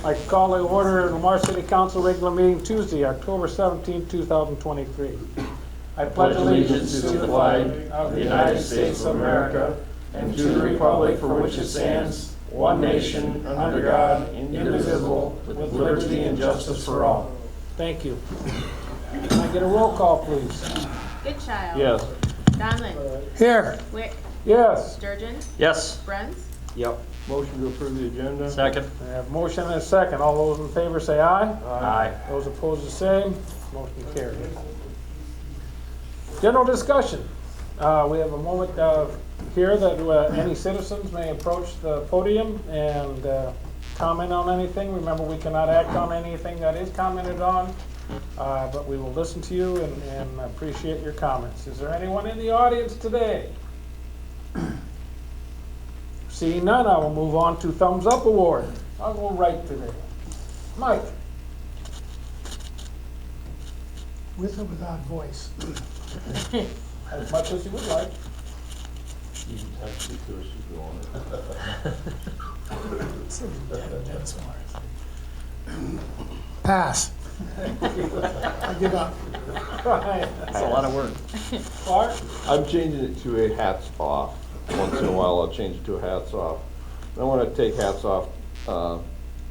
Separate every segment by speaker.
Speaker 1: I call the order of Lamar City Council regular meeting Tuesday, October 17, 2023. I pledge allegiance to the flag of the United States of America and to the republic for which it stands, one nation, under God, indivisible, with liberty and justice for all. Thank you. Can I get a roll call, please?
Speaker 2: Goodchild.
Speaker 3: Yes.
Speaker 2: Donlin.
Speaker 1: Here.
Speaker 2: Wick.
Speaker 1: Yes.
Speaker 2: Sturgeon.
Speaker 3: Yes.
Speaker 2: Bruns.
Speaker 3: Yep. Motion to approve the agenda.
Speaker 4: Second.
Speaker 1: I have a motion and a second. All those in favor say aye.
Speaker 4: Aye.
Speaker 1: Those opposed, the same. Motion carried. General discussion. We have a moment here that any citizens may approach the podium and comment on anything. Remember, we cannot act on anything that is commented on, but we will listen to you and appreciate your comments. Is there anyone in the audience today? Seeing none, I will move on to Thumbs Up Award. I'll go right today. Mike.
Speaker 5: With or without voice?
Speaker 1: As much as you would like.
Speaker 3: You can text me too if you want it.
Speaker 5: Pass. I give up.
Speaker 4: That's a lot of work.
Speaker 1: Clark?
Speaker 3: I'm changing it to a hats off. Once in a while, I'll change it to a hats off. I want to take hats off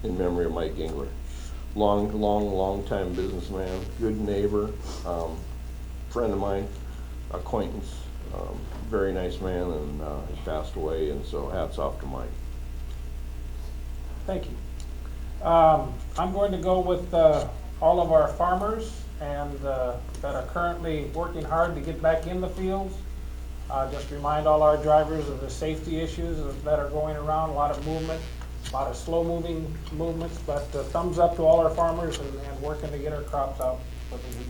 Speaker 3: in memory of Mike Engler. Long time businessman, good neighbor, friend of mine, acquaintance, very nice man, and he passed away, and so hats off to Mike.
Speaker 1: Thank you. I'm going to go with all of our farmers and that are currently working hard to get back in the fields. Just remind all our drivers of the safety issues that are going around, a lot of movement, a lot of slow moving movements, but thumbs up to all our farmers and working to get our crops out for the week.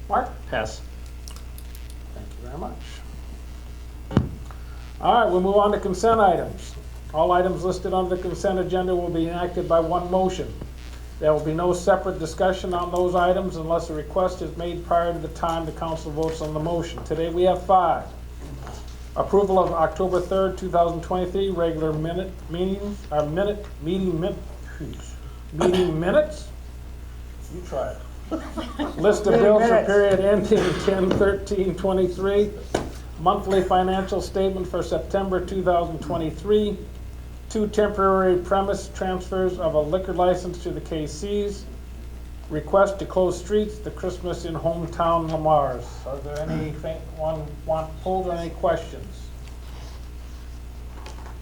Speaker 1: Mark?
Speaker 4: Pass.
Speaker 1: Thank you very much. All right, we'll move on to consent items. All items listed on the consent agenda will be enacted by one motion. There will be no separate discussion on those items unless a request is made prior to the time the council votes on the motion. Today we have 5. Approval of October 3rd, 2023 regular meeting minutes. You try it. List of bills for period ending 10/13/23. Monthly financial statement for September 2023. 2 temporary premise transfers of a liquor license to the KCs. Request to close streets, the Christmas in hometown Lamar's. Are there anything want pulled or any questions?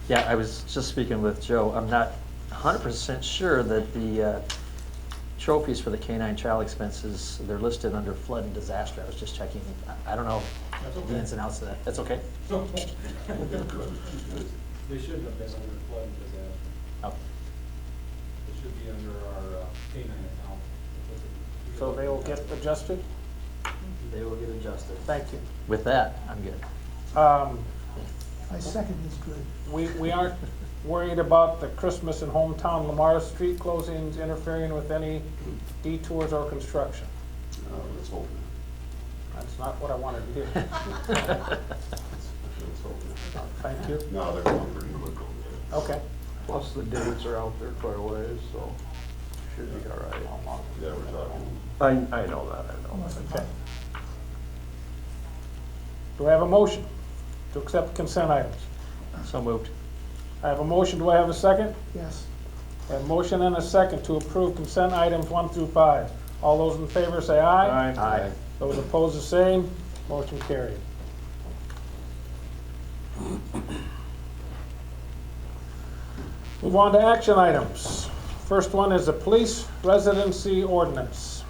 Speaker 4: Yeah, I was just speaking with Joe. I'm not 100% sure that the trophies for the K-9 child expenses, they're listed under flood and disaster. I was just checking. I don't know the ins and outs of that. That's okay?
Speaker 6: They shouldn't have been under flood and disaster.
Speaker 4: Oh.
Speaker 6: It should be under our K-9 account.
Speaker 1: So they will get adjusted?
Speaker 4: They will get adjusted.
Speaker 1: Thank you.
Speaker 4: With that, I'm good.
Speaker 5: My second is good.
Speaker 1: We aren't worried about the Christmas in hometown Lamar street closings interfering with any detours or construction.
Speaker 3: Let's hope
Speaker 1: That's not what I wanted to hear. Thank you.
Speaker 3: No, they're going pretty quick over there.
Speaker 1: Okay.
Speaker 3: Plus the dates are out there quite a ways, so should be all right. Yeah, we're talking. I know that, I know.
Speaker 1: Okay. Do I have a motion to accept consent items?
Speaker 4: So moved.
Speaker 1: I have a motion. Do I have a second?
Speaker 5: Yes.
Speaker 1: I have a motion and a second to approve consent items 1 through 5. All those in favor say aye.
Speaker 4: Aye.
Speaker 1: Those opposed, the same. Motion carried. Move on to action items. First one is the police residency ordinance.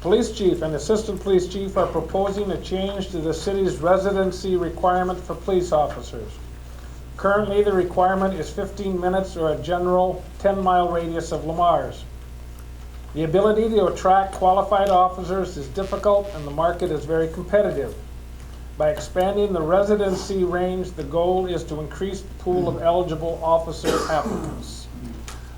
Speaker 1: Police chief and assistant police chief are proposing a change to the city's residency requirement for police officers. Currently, the requirement is 15 minutes or a general 10-mile radius of Lamar's. The ability to attract qualified officers is difficult and the market is very competitive. By expanding the residency range, the goal is to increase the pool of eligible officer applicants.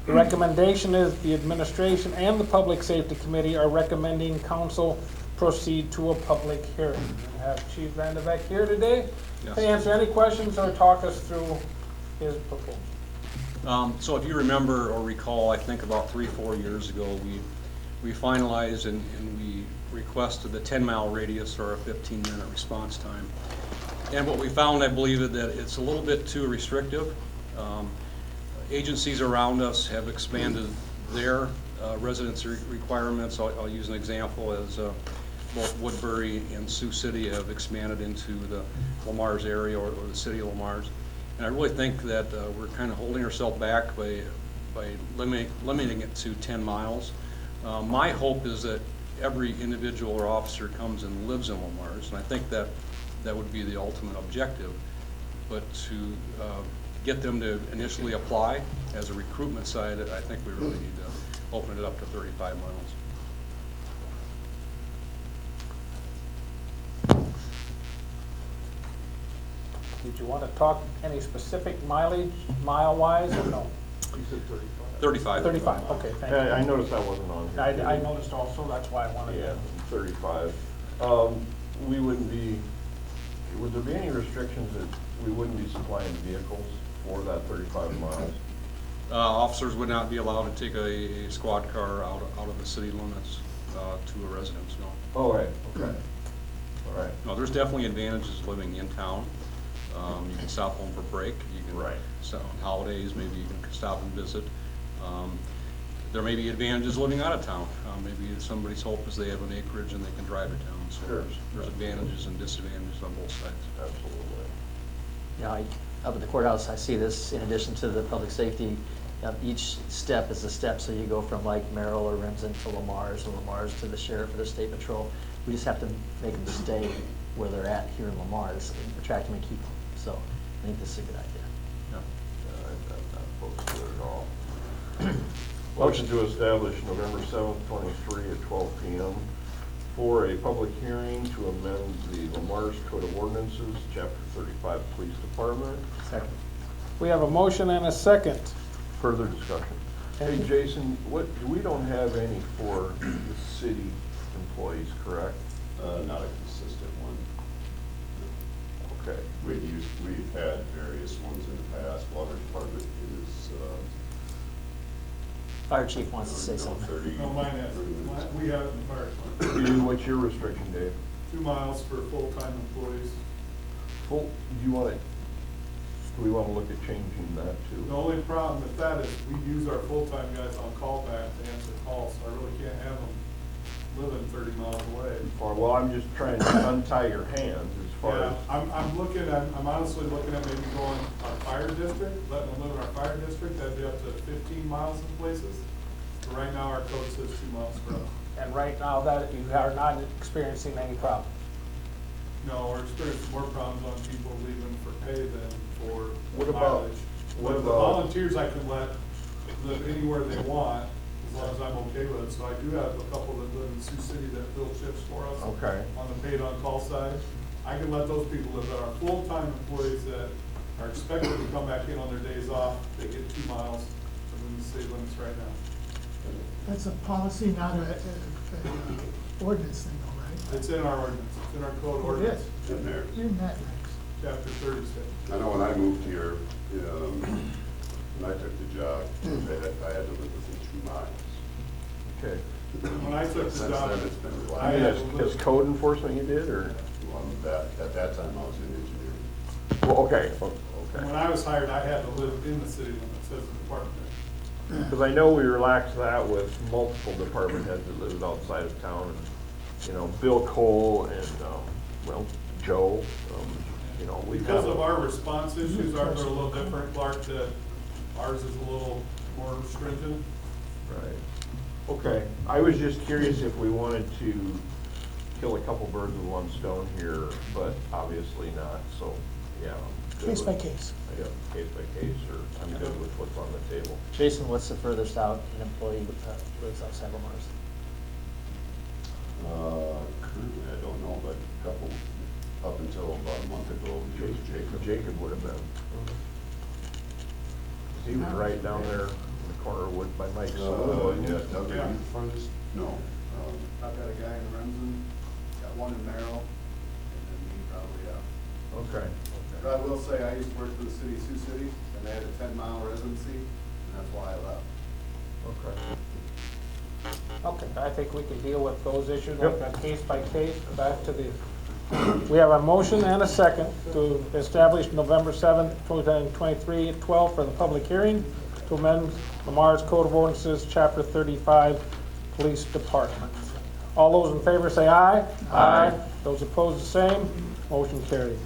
Speaker 1: The recommendation is the administration and the Public Safety Committee are recommending council proceed to a public hearing. We have Chief Vanderbeck here today
Speaker 6: Yes.
Speaker 1: to answer any questions or talk us through his proposal.
Speaker 6: So if you remember or recall, I think about 3-4 years ago, we finalized and we requested the 10-mile radius or a 15-minute response time. And what we found, I believe, is that it's a little bit too restrictive. Agencies around us have expanded their residency requirements. I'll use an example as both Woodbury and Sioux City have expanded into the Lamar's area or the city of Lamar's. And I really think that we're kind of holding ourselves back by limiting it to 10 miles. My hope is that every individual or officer comes and lives in Lamar's, and I think that would be the ultimate objective. But to get them to initially apply as a recruitment side, I think we really need to open it up to 35 miles.
Speaker 1: Did you want to talk any specific mileage, mile-wise, or no?
Speaker 3: You said 35?
Speaker 6: 35.
Speaker 1: 35, okay, thank you.
Speaker 3: Yeah, I noticed that wasn't on here.
Speaker 1: I noticed also, that's why I wanted
Speaker 3: Yeah,
Speaker 1: to.
Speaker 3: 35. We wouldn't be, would there be any restrictions that we wouldn't be supplying vehicles for that 35 miles?
Speaker 6: Officers would not be allowed to take a squad car out of the city limits to a residence, no.
Speaker 3: Oh, right, okay. All right.
Speaker 6: No, there's definitely advantages of living in town. You can stop home for break. You can,
Speaker 3: Right.
Speaker 6: so on holidays, maybe you can stop and visit. There may be advantages living out of town. Maybe somebody's hope is they have an acreage and they can drive to town. So
Speaker 3: Sure.
Speaker 6: there's advantages and disadvantages on both sides.
Speaker 3: Absolutely.
Speaker 4: Yeah, up at the courthouse, I see this in addition to the public safety. Each step is a step, so you go from like Merrill or Remsen to Lamar's, or Lamar's to the sheriff or the state patrol. We just have to make them stay where they're at here in Lamar's, and attract them and keep them. So I think this is a good idea.
Speaker 3: I'm not opposed to it at all. Motion to establish November 7th, 23 at 12 p.m. for a public hearing to amend the Lamar's Code of Ordinances, Chapter 35, Police Department.
Speaker 4: Second.
Speaker 1: We have a motion and a second.
Speaker 3: Further discussion. Hey, Jason, we don't have any for the city employees, correct?
Speaker 7: Not a consistent one.
Speaker 3: Okay.
Speaker 7: We've had various ones in the past. Water department is,
Speaker 4: Fire chief wants to say something.
Speaker 7: 30.
Speaker 8: No, mine has, we have it in the fire department.
Speaker 3: What's your restriction, Dave?
Speaker 8: 2 miles for full-time employees.
Speaker 3: Full, do we want to look at changing that
Speaker 8: The
Speaker 3: too?
Speaker 8: only problem with that is we use our full-time guys on callback to answer calls, so I really can't have them living 30 miles away.
Speaker 3: Or, well, I'm just trying to untie your hands as far
Speaker 8: Yeah,
Speaker 3: as,
Speaker 8: I'm honestly looking at maybe going our fire district, letting them live in our fire district, that'd be up to 15 miles in places. But right now, our code says 2 miles per hour.
Speaker 1: And right now, that you are not experiencing any problem.
Speaker 8: No, we're experiencing more problems on people leaving for pay than for
Speaker 3: What about-
Speaker 8: mileage.
Speaker 3: what
Speaker 8: But the
Speaker 3: about-
Speaker 8: volunteers I can let live anywhere they want, as long as I'm okay with it. So I do have a couple that live in Sioux City that fill shifts for us.
Speaker 3: Okay.
Speaker 8: On the paid on-call side. I can let those people live, but our full-time employees that are expected to come back in on their days off, they get 2 miles within the city limits right now.
Speaker 5: That's a policy, not a ordinance thing, though, right?
Speaker 8: It's in our ordinance, it's in our code
Speaker 5: It
Speaker 8: ordinance.
Speaker 5: is.
Speaker 7: in there.
Speaker 5: In that mix.
Speaker 8: Chapter 36.
Speaker 7: I know when I moved here, when I took the job, I had to live within 2 miles.
Speaker 3: okay.
Speaker 8: When I took the
Speaker 7: Since
Speaker 8: job,
Speaker 7: then, it's been
Speaker 8: I
Speaker 3: I mean,
Speaker 8: had
Speaker 7: relaxed.
Speaker 8: to
Speaker 3: as
Speaker 8: live.
Speaker 3: code enforcement you did, or?
Speaker 7: At that time, I was in engineering.
Speaker 3: Well, okay,
Speaker 8: When
Speaker 3: okay.
Speaker 8: I was hired, I had to live in the city limits as a department head.
Speaker 3: Because I know we relaxed that with multiple department heads that lived outside of town. And, you know, Bill Cole and, well, Joe, you know, we
Speaker 8: Because
Speaker 3: kind
Speaker 8: of our response issues, ours are a little different, Clark, that ours is a little more stringent.
Speaker 3: Right. Okay, I was just curious if we wanted to kill a couple birds with one stone here, but obviously not, so, yeah. I'm good
Speaker 5: Case by
Speaker 3: with-
Speaker 5: case.
Speaker 3: Yeah, case by case, or I'm good with what's on the table.
Speaker 4: Jason, what's the furthest out an employee lives outside Lamar's?
Speaker 7: Currently, I don't know, but a couple, up until about a month ago, it was Jacob.
Speaker 3: Jacob would have been. He was right down there in the corner of Wood by Mike's.
Speaker 7: Yeah, Doug,
Speaker 8: Yeah.
Speaker 7: are you the farthest? No.
Speaker 8: I've got a guy in Remsen, one in Merrill, and then me probably,
Speaker 3: Okay.
Speaker 8: But I will say, I used to work for the city of Sioux City, and they had a 10-mile residency, and that's why I left.
Speaker 3: Okay.
Speaker 1: Okay, I think we can deal with those issues on a case by case. Back to the, we have a motion and a second to establish November 7th, 2023 at 12 for the public hearing to amend Lamar's Code of Ordinances, Chapter 35, Police Department. All those in favor say aye. Aye. Those opposed, the same. Motion carried.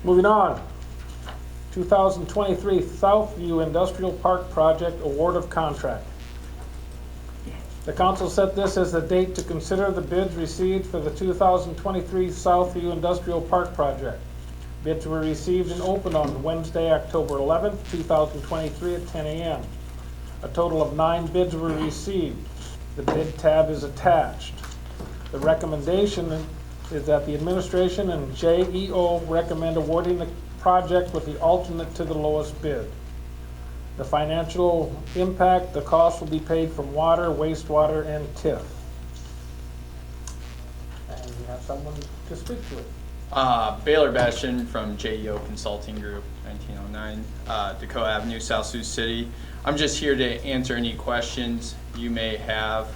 Speaker 1: Moving on. 2023 Southview Industrial Park Project Award of Contract. The council set this as the date to consider the bids received for the 2023 Southview Industrial Park Project. Bids were received and opened on Wednesday, October 11th, 2023 at 10 a.m. A total of 9 bids were received. The bid tab is attached. The recommendation is that the administration and JEO recommend awarding the project with the alternate to the lowest bid. The financial impact, the cost will be paid from water, wastewater, and TIF. And we have someone to speak to it.
Speaker 9: Baylor Bastian from JEO Consulting Group, 1909, Dakota Avenue, South Sioux City. I'm just here to answer any questions you may have.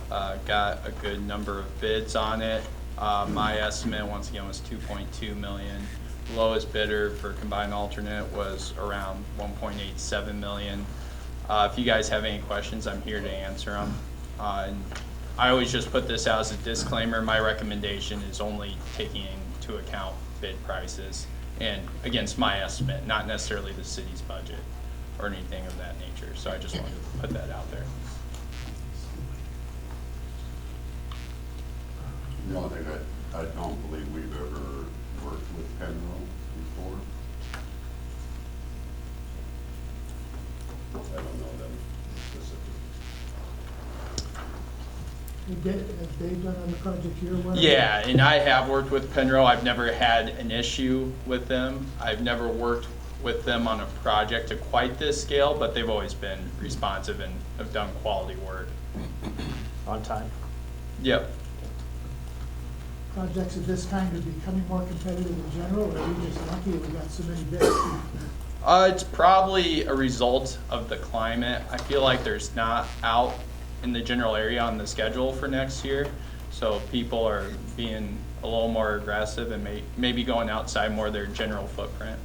Speaker 9: Got a good number of bids on it. My estimate, once again, was $2.2 million. Lowest bidder for combined alternate was around $1.87 million. If you guys have any questions, I'm here to answer them. And I always just put this out as a disclaimer. My recommendation is only taking into account bid prices and against my estimate, not necessarily the city's budget or anything of that nature. So I just wanted to put that out there.
Speaker 7: The only thing I don't believe we've ever worked with Penrose before. I don't know them specifically.
Speaker 5: Have they done on the project you're working on?
Speaker 9: Yeah, and I have worked with Penrose. I've never had an issue with them. I've never worked with them on a project to quite this scale, but they've always been responsive and have done quality work.
Speaker 4: On time.
Speaker 9: Yep.
Speaker 5: Projects of this kind are becoming more competitive in general, or are we just lucky we got so many bids?
Speaker 9: It's probably a result of the climate. I feel like there's not out in the general area on the schedule for next year, so people are being a little more aggressive and maybe going outside more of their general footprint.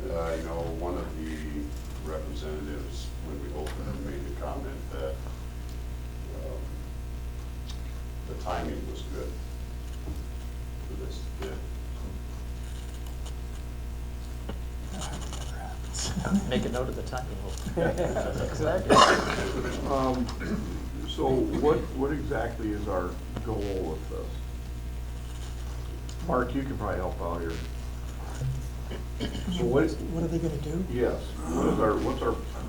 Speaker 7: You know, one of the representatives, when we opened, made the comment that the timing was good for this bid.
Speaker 4: Make a note of the timing.
Speaker 1: Exactly.
Speaker 3: So what exactly is our goal with this? Mark, you can probably help out here. So
Speaker 5: What are they gonna do?
Speaker 3: yes,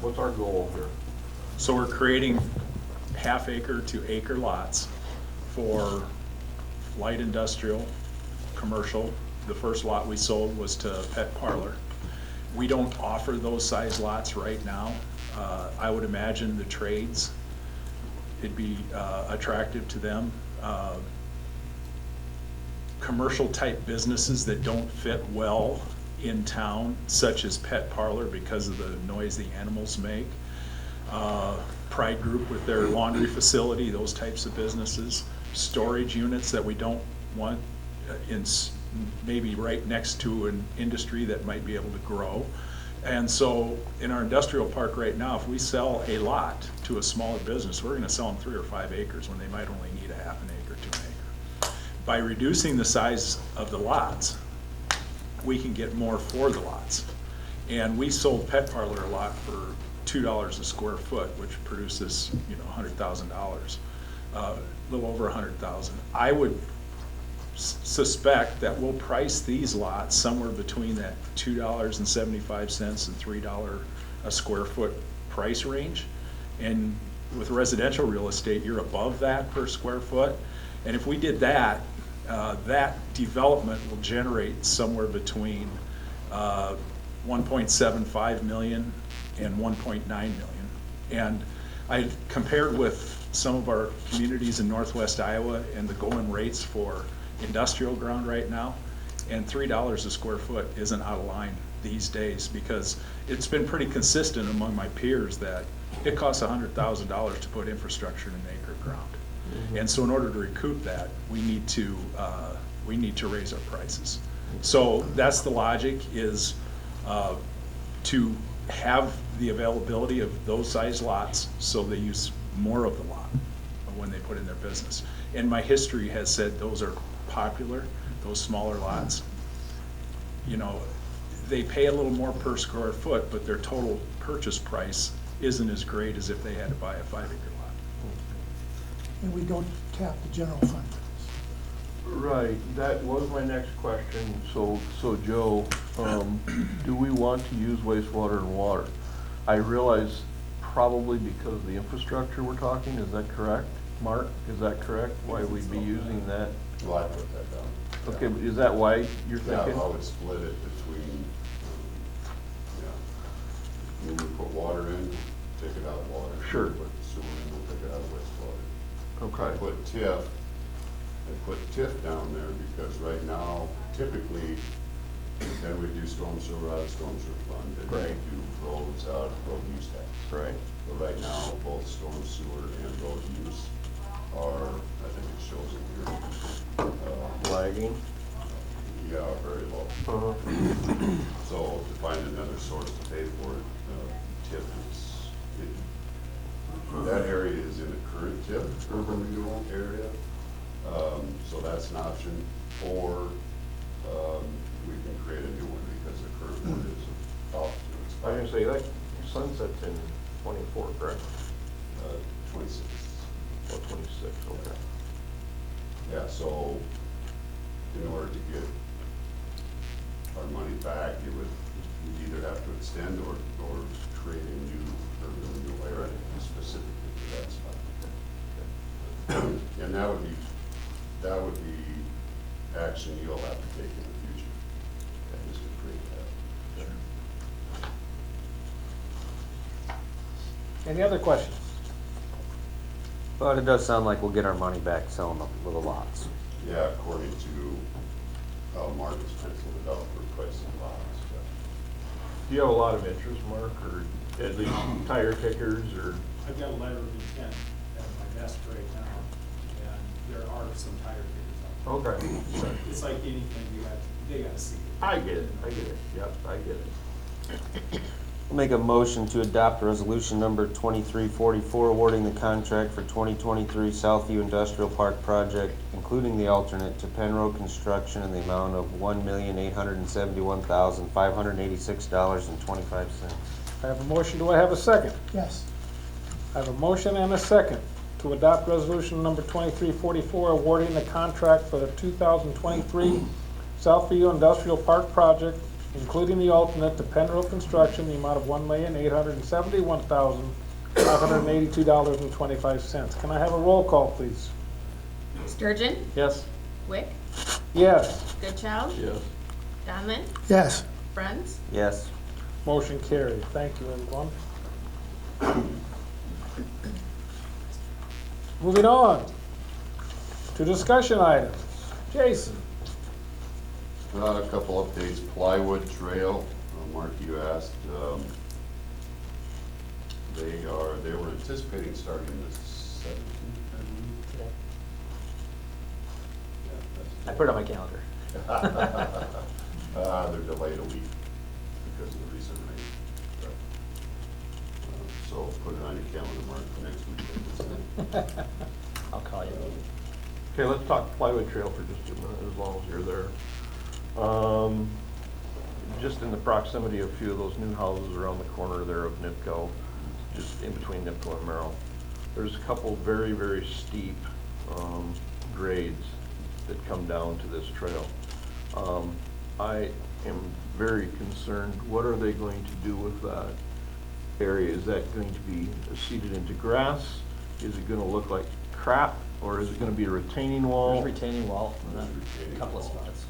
Speaker 3: what's our goal here?
Speaker 10: So we're creating half-acre to acre lots for light industrial, commercial. The first lot we sold was to Pet Parlor. We don't offer those size lots right now. I would imagine the trades, it'd be attractive to them. Commercial type businesses that don't fit well in town, such as Pet Parlor because of the noise the animals make. Pride Group with their laundry facility, those types of businesses. Storage units that we don't want in maybe right next to an industry that might be able to grow. And so in our industrial park right now, if we sell a lot to a smaller business, we're gonna sell them 3 or 5 acres when they might only need a half an acre to an acre. By reducing the size of the lots, we can get more for the lots. And we sold Pet Parlor a lot for $2 a square foot, which produces, you know, $100,000, a little over 100,000. I would suspect that we'll price these lots somewhere between that $2.75 and $3 a square foot price range. And with residential real estate, you're above that per square foot. And if we did that, that development will generate somewhere between 1.75 million and 1.9 million. And I compared with some of our communities in northwest Iowa and the going rates for industrial ground right now. And $3 a square foot isn't out of line these days, because it's been pretty consistent among my peers that it costs $100,000 to put infrastructure in an acre of ground. And so in order to recoup that, we need to raise our prices. So that's the logic, is to have the availability of those size lots so they use more of the lot when they put in their business. And my history has said those are popular, those smaller lots. You know, they pay a little more per square foot, but their total purchase price isn't as great as if they had to buy a 5-acre lot.
Speaker 5: And we don't tap the general fund for this.
Speaker 3: Right, that was my next question. So Joe, do we want to use wastewater and water? I realize probably because of the infrastructure we're talking, is that correct? Mark, is that correct? Why we'd be using that?
Speaker 7: Well, I put that down.
Speaker 3: Okay, but is that why you're
Speaker 7: Yeah,
Speaker 3: thinking?
Speaker 7: I would split it between, when we put water in, take it out of water.
Speaker 3: Sure.
Speaker 7: Put sewer in, we'll take it out of wastewater.
Speaker 3: Okay.
Speaker 7: I put TIF down there because right now, typically, then we do storm sewer out of storm sewer fund, and we
Speaker 3: Right.
Speaker 7: do roads out of road use tax.
Speaker 3: Right.
Speaker 7: But right now, both storm sewer and road use are, I think it shows in here.
Speaker 3: Lagging?
Speaker 7: Yeah, very low.
Speaker 3: Uh-huh.
Speaker 7: So to find another source to pay for it, TIF is, that area is in the current TIF, urban renewal area. So that's an option, or we can create a new one because the current one is off to
Speaker 3: I was
Speaker 7: expire.
Speaker 3: gonna say, that sunset's in 24, correct?
Speaker 7: 26.
Speaker 3: Or 26, okay.
Speaker 7: Yeah, so in order to get our money back, you'd either have to extend or create a new urban renewal area specifically for that spot. And that would be action you'll have to take in the future, is to create that.
Speaker 1: Any other questions?
Speaker 11: But it does sound like we'll get our money back selling the little lots.
Speaker 7: Yeah, according to how Marcus penciled it out for pricing lots.
Speaker 3: Do you have a lot of interest, Mark, or at least tire kickers, or?
Speaker 8: I've got a letter of intent at my desk right now, and there are some tire kickers out there.
Speaker 3: Okay.
Speaker 8: It's like anything, they gotta see it.
Speaker 3: I get it, yep, I get it.
Speaker 11: I'll make a motion to adopt resolution number 2344, awarding the contract for 2023 Southview Industrial Park project, including the alternate, to Penrose Construction in the amount of $1,871,586.25.
Speaker 1: I have a motion, do I have a second?
Speaker 5: Yes,
Speaker 1: I have a motion and a second to adopt resolution number 2344, awarding the contract for the 2023 Southview Industrial Park project, including the alternate to Penrose Construction, the amount of $1,871,582.25. Can I have a roll call, please?
Speaker 2: Sturgeon,
Speaker 4: Yes?
Speaker 2: Wick,
Speaker 1: Yes.
Speaker 2: Goodchild,
Speaker 3: Yes.
Speaker 2: Donlin,
Speaker 5: yes.
Speaker 2: Bruns,
Speaker 11: Yes.
Speaker 1: Motion carried. Thank you, everyone. Moving on to discussion items. Jason?
Speaker 7: A couple updates, plywood trail, Mark, you asked, they were anticipating starting the 17th, I believe.
Speaker 4: I put it on my calendar.
Speaker 7: They're delayed a week because of the recent rain. So put it on your calendar, Mark, for next week.
Speaker 4: I'll call you.
Speaker 3: Okay, let's talk plywood trail for just a minute, as long as you're there. Just in the proximity of a few of those new houses around the corner there of NIPCO, just in between NIPCO and Merrill, there's a couple very, very steep grades that come down to this trail. I am very concerned, what are they going to do with that area? Is that going to be seeded into grass? Is it gonna look like crap, or is it gonna be a retaining wall?
Speaker 4: There's retaining wall in a
Speaker 7: Retaining
Speaker 4: couple of
Speaker 7: wall.
Speaker 4: spots.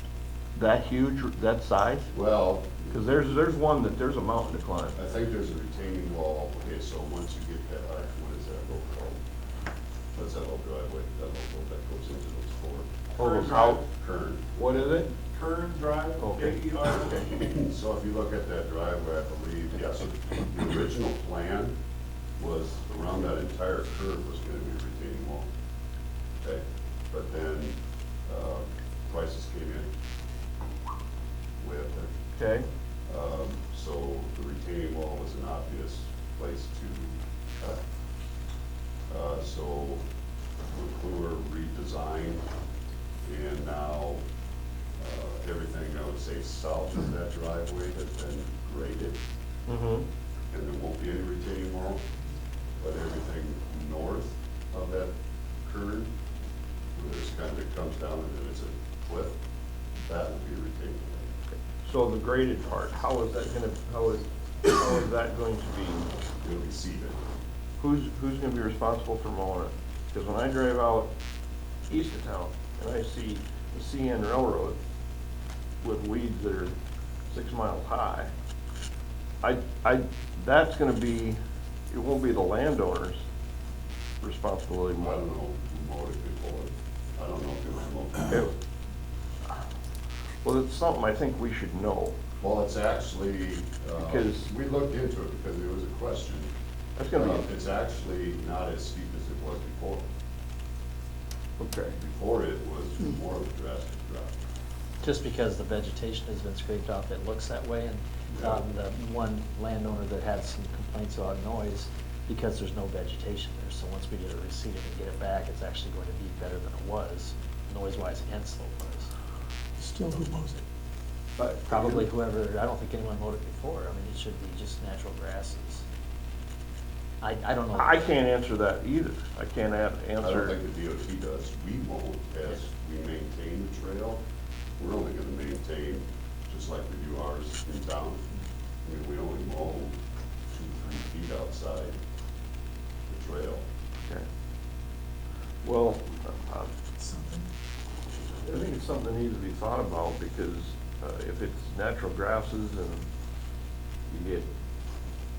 Speaker 3: That huge, that size?
Speaker 7: Well,
Speaker 3: Because there's one that there's a mountain to climb.
Speaker 7: I think there's a retaining wall, okay, so once you get that, what is that road called? That's that little driveway, that little road that goes into those four.
Speaker 3: Oh, how,
Speaker 7: Kern.
Speaker 3: what is it?
Speaker 8: Kern Drive,
Speaker 3: Okay.
Speaker 8: K-E-R-N.
Speaker 7: So if you look at that driveway, I believe, yes, the original plan was around that entire curve was gonna be a retaining wall. Okay, but then, prices came in way up there.
Speaker 3: Okay,
Speaker 7: So the retaining wall was an obvious place to cut. So McClure redesigned, and now, everything, I would say, south of that driveway has been graded,
Speaker 3: mm-hmm,
Speaker 7: and there won't be any retaining wall, but everything north of that curve, where this kind of comes down and then it's a cliff, that will be a retaining wall.
Speaker 3: so the graded part, how is that gonna, how is that going to be,
Speaker 7: It'll be seeded.
Speaker 3: who's gonna be responsible for mowing it? Because when I drive out east of town, and I see the CN Railroad with weeds that are 6 miles high, that's gonna be, it won't be the landowner's responsibility
Speaker 7: I
Speaker 3: more.
Speaker 7: don't know who mowed it before. I don't know if it was mowed.
Speaker 3: Well, it's something I think we should know.
Speaker 7: Well, it's actually,
Speaker 3: Because-
Speaker 7: we looked into it because there was a question.
Speaker 3: That's gonna be,
Speaker 7: It's actually not as steep as it was before.
Speaker 3: okay.
Speaker 7: Before it was more of a drastic drop.
Speaker 4: Just because the vegetation has been scraped off, it looks that way, and the one landowner that had some complaints about noise, because there's no vegetation there, so once we get it reseeded and get it back, it's actually going to be better than it was, noise-wise and slope-wise.
Speaker 5: Still who posted?
Speaker 3: But
Speaker 4: Probably whoever, I don't think anyone mowed it before, I mean, it should be just natural grasses. I don't know.
Speaker 3: I can't answer that either. I can't
Speaker 7: I don't
Speaker 3: answer.
Speaker 7: think the DOT does. We won't, as we maintain the trail, we're only gonna maintain, just like we do ours in town. I mean, we only mow 2-3 feet outside the trail.
Speaker 3: Okay. Well,
Speaker 5: Something.
Speaker 3: I think it's something that needs to be thought about, because if it's natural grasses and you get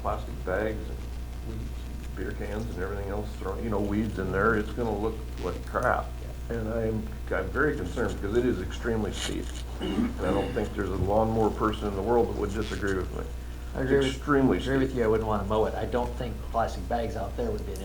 Speaker 3: plastic bags and beer cans and everything else thrown, weeds in there, it's gonna look like crap. And I'm very concerned, because it is extremely steep. And I don't think there's a lawnmower person in the world that would disagree with me.
Speaker 4: I agree
Speaker 3: Extremely
Speaker 4: with you, I
Speaker 3: steep.
Speaker 4: wouldn't want to mow it. I don't think plastic bags out there would be an